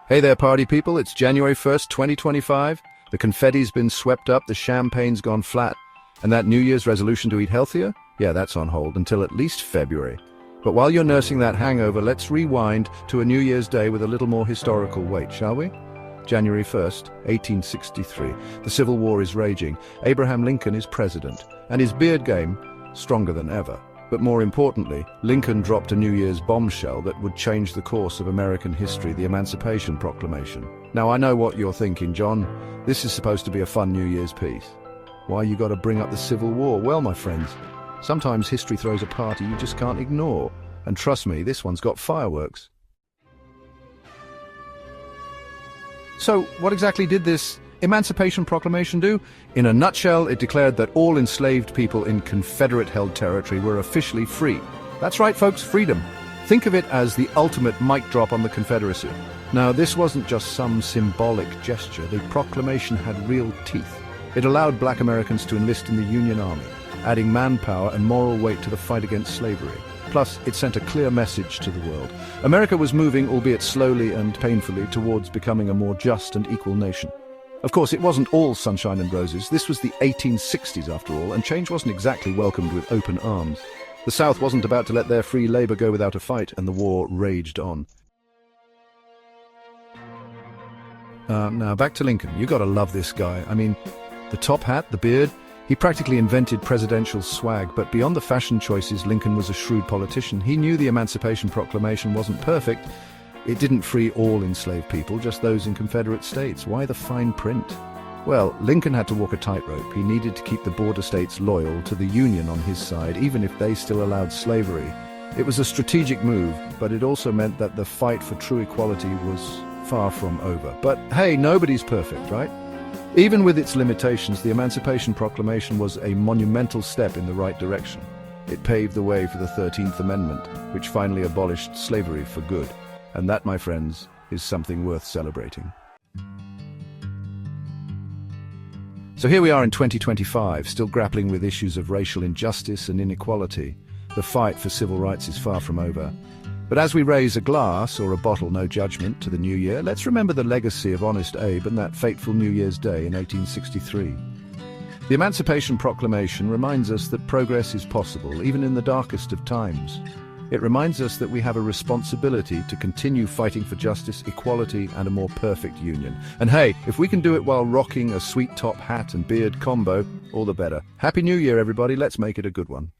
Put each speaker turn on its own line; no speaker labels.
Hey there, party people. It's January 1st, 2025. The confetti's been swept up, the champagne's gone flat. And that New Year's resolution to eat healthier? Yeah, that's on hold until at least February. But while you're nursing that hangover, let's rewind to a New Year's Day with a little more historical weight, shall we? January 1st, 1863. The Civil War is raging. Abraham Lincoln is president, and his beard game stronger than ever. But more importantly, Lincoln dropped a New Year's bombshell that would change the course of American history, the Emancipation Proclamation. Now, I know what you're thinking, John. This is supposed to be a fun New Year's piece. Why you gotta bring up the Civil War? Well, my friends, sometimes history throws a party you just can't ignore. And trust me, this one's got fireworks. So, what exactly did this Emancipation Proclamation do? In a nutshell, it declared that all enslaved people in Confederate-held territory were officially free. That's right, folks, freedom. Think of it as the ultimate mic drop on the Confederacy. Now, this wasn't just some symbolic gesture. The proclamation had real teeth. It allowed black Americans to enlist in the Union Army, adding manpower and moral weight to the fight against slavery. Plus, it sent a clear message to the world. America was moving, albeit slowly and painfully, towards becoming a more just and equal nation. Of course, it wasn't all sunshine and roses. This was the 1860s, after all, and change wasn't exactly welcomed with open arms. The South wasn't about to let their free labor go without a fight, and the war raged on. Now, back to Lincoln. You gotta love this guy. I mean, the top hat, the beard, he practically invented presidential swag, but beyond the fashion choices, Lincoln was a shrewd politician. He knew the Emancipation Proclamation wasn't perfect. It didn't free all enslaved people, just those in Confederate states. Why the fine print? Well, Lincoln had to walk a tightrope. He needed to keep the border states loyal to the Union on his side, even if they still allowed slavery. It was a strategic move, but it also meant that the fight for true equality was far from over. But hey, nobody's perfect, right? Even with its limitations, the Emancipation Proclamation was a monumental step in the right direction. It paved the way for the 13th Amendment, which finally abolished slavery for good. And that, my friends, is something worth celebrating. So here we are in 2025, still grappling with issues of racial injustice and inequality. The fight for civil rights is far from over. But as we raise a glass or a bottle, no judgment, to the new year, let's remember the legacy of Honest Abe and that fateful New Year's Day in 1863. The Emancipation Proclamation reminds us that progress is possible, even in the darkest of times. It reminds us that we have a responsibility to continue fighting for justice, equality, and a more perfect union. And hey, if we can do it while rocking a sweet top hat and beard combo, all the better. Happy New Year, everybody. Let's make it a good one.